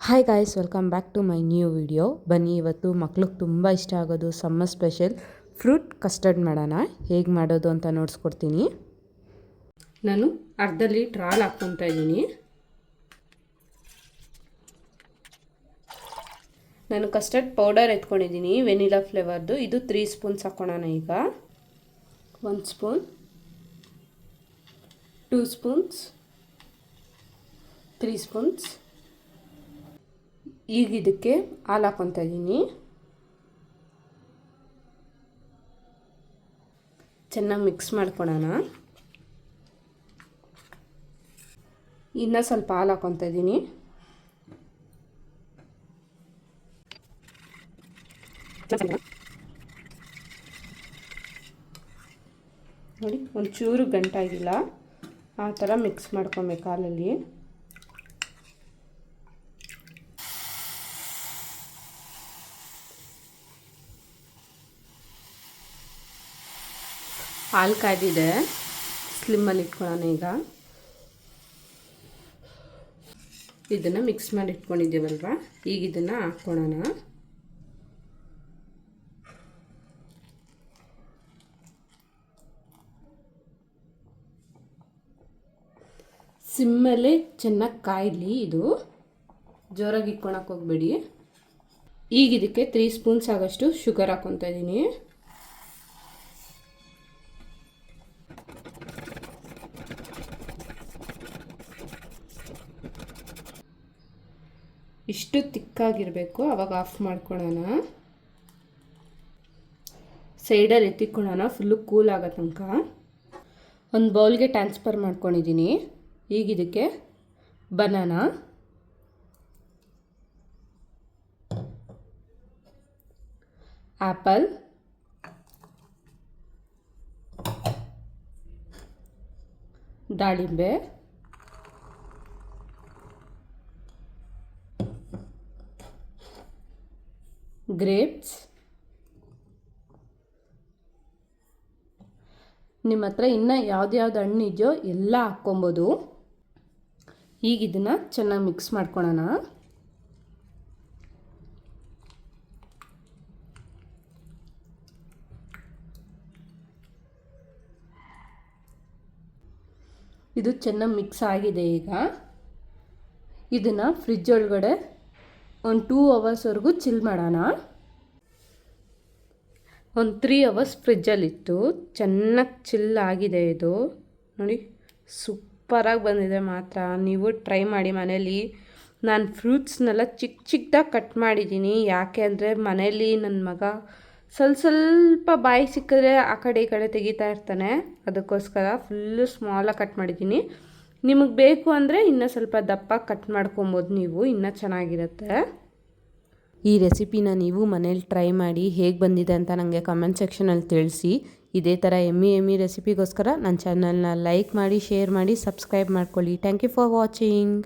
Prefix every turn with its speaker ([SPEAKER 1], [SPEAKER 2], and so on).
[SPEAKER 1] Hi guys, welcome back to my new video. ಬನ್ನಿ, ಇವತ್ತು ಮಕ್ಳಿಗೆ ತುಂಬ ಇಷ್ಟ ಆಗೋದು ಸಮ್ಮರ್ ಸ್ಪೆಷಲ್ ಫ್ರೂಟ್ ಕಸ್ಟರ್ಡ್ ಮಾಡೋಣ. ಹೇಗೆ ಮಾಡೋದು ಅಂತ ನೋಡಿಸ್ಕೊಡ್ತೀನಿ. ನಾನು ಅರ್ಧ ಲೀಟ್ರ್ ಹಾಲು ಹಾಕ್ಕೊತಾ ಇದ್ದೀನಿ. ನಾನು ಕಸ್ಟರ್ಡ್ ಪೌಡರ್ ಎತ್ಕೊಂಡಿದ್ದೀನಿ, ವೆನಿಲಾ ಫ್ಲೇವರ್ದು. ಇದು 3 ಸ್ಪೂನ್ಸ್ ಹಾಕ್ಕೊಳ್ಳೋಣ. ಈಗ 1 ಸ್ಪೂನ್, 2 ಸ್ಪೂನ್ಸ್, 3 ಸ್ಪೂನ್ಸ್. ಈಗ ಇದಕ್ಕೆ ಹಾಲು ಹಾಕ್ಕೊತಾ ಇದ್ದೀನಿ. ಚೆನ್ನಾಗಿ ಮಿಕ್ಸ್ ಮಾಡ್ಕೊಳ್ಳೋಣ. ಇನ್ನೂ ಸ್ವಲ್ಪ ಹಾಲು ಹಾಕ್ಕೊತಾ ಇದ್ದೀನಿ. ನೋಡಿ, ಒಂಚೂರು ಗಂಟಾಗಿಲ್ಲ, ಆ ಥರ ಮಿಕ್ಸ್ ಮಾಡ್ಕೊಬೇಕು ಹಾಲಲ್ಲಿ. ಹಾಲು ಕಾಯ್ದಿದೆ, ಸ್ಲಿಮ್ಮಲ್ಲಿ ಇಟ್ಕೊಳ್ಳೋಣ. ಈಗ ಇದನ್ನು ಮಿಕ್ಸ್ ಮಾಡಿ ಇಟ್ಕೊಂಡಿದ್ದೀವಲ್ವ, ಈಗ ಇದನ್ನು ಹಾಕ್ಕೊಳ್ಳೋಣ. ಸಿಮ್ಮಲ್ಲೇ ಚೆನ್ನಾಗಿ ಕಾಯಲಿ. ಇದು ಜೋರಾಗಿ ಇಟ್ಕೊಳಕ್ಕೆ ಹೋಗಬೇಡಿ. ಈಗ ಇದಕ್ಕೆ 3 ಸ್ಪೂನ್ಸ್ ಆಗೋಷ್ಟು ಶುಗರ್ ಹಾಕ್ಕೊತಾ ಇದ್ದೀನಿ. ಇಷ್ಟು ತಿಕ್ಕಾಗಿರಬೇಕು, ಆವಾಗ ಆಫ್ ಮಾಡ್ಕೊಳ್ಳೋಣ. ಸೈಡಲ್ಲಿ ಎತ್ತಿಕೊಳ್ಳೋಣ, ಫುಲ್ಲು ಕೂಲ್ ಆಗೋ ತನಕ. ಒಂದು ಬೌಲ್ಗೆ ಟ್ರಾನ್ಸ್ಫರ್ ಮಾಡ್ಕೊಂಡಿದ್ದೀನಿ. ಈಗ ಇದಕ್ಕೆ ಬನಾನಾ, ಆ್ಯಪಲ್, ದಾಳಿಂಬೆ, ಗ್ರೇಪ್ಸ್. ನಿಮ್ಮ ಹತ್ರ ಇನ್ನೂ ಯಾವ್ದು ಹಣ್ಣು ಇದೆಯೋ ಎಲ್ಲ ಹಾಕ್ಕೊಬೋದು. ಈಗ ಇದನ್ನು ಚೆನ್ನಾಗಿ ಮಿಕ್ಸ್ ಮಾಡ್ಕೊಳ್ಳೋಣ. ಇದು ಚೆನ್ನಾಗಿ ಮಿಕ್ಸ್ ಆಗಿದೆ. ಈಗ ಇದನ್ನು ಫ್ರಿಜ್ ಒಳಗಡೆ ಒಂದು 2 ಅವರ್ಸ್ವರೆಗೂ ಚಿಲ್ ಮಾಡೋಣ. ಒಂದು 3 ಅವರ್ಸ್ ಫ್ರಿಜ್ಜಲ್ಲಿತ್ತು, ಚೆನ್ನಾಗಿ ಚಿಲ್ ಆಗಿದೆ. ಇದು ನೋಡಿ, ಸೂಪರಾಗಿ ಬಂದಿದೆ ಮಾತ್ರ. ನೀವು ಟ್ರೈ ಮಾಡಿ ಮನೇಲಿ. ನಾನು ಫ್ರೂಟ್ಸ್ನೆಲ್ಲ ಚಿಕ್ಕದಾಗಿ ಕಟ್ ಮಾಡಿದ್ದೀನಿ. ಯಾಕೆ ಅಂದರೆ ಮನೇಲಿ ನನ್ನ ಮಗ ಸ್ವಲ್ಪ ಬಾಯಿ ಸಿಕ್ಕಿದ್ರೆ ಆ ಕಡೆ ಈ ಕಡೆ ತೆಗಿತಾ ಇರ್ತಾನೆ, ಅದಕ್ಕೋಸ್ಕರ ಫುಲ್ಲು ಸ್ಮಾಲಾಗಿ ಕಟ್ ಮಾಡಿದ್ದೀನಿ. ನಿಮಗೆ ಬೇಕು ಅಂದರೆ ಇನ್ನೂ ಸ್ವಲ್ಪ ದಪ್ಪ ಕಟ್ ಮಾಡ್ಕೊಬೋದು, ನೀವು ಇನ್ನೂ ಚೆನ್ನಾಗಿರುತ್ತೆ. ಈ ರೆಸಿಪಿನ ನೀವು ಮನೇಲಿ ಟ್ರೈ ಮಾಡಿ, ಹೇಗೆ ಬಂದಿದೆ ಅಂತ ನನಗೆ ಕಮೆಂಟ್ ಸೆಕ್ಷನಲ್ಲಿ ತಿಳಿಸಿ. ಇದೇ ಥರ ಎಮ್ಮಿ ರೆಸಿಪಿಗೋಸ್ಕರ ನನ್ನ ಚಾನಲ್ನ ಲೈಕ್ ಮಾಡಿ, ಶೇರ್ ಮಾಡಿ, ಸಬ್ಸ್ಕ್ರೈಬ್ ಮಾಡ್ಕೊಳ್ಳಿ. Thank you for watching.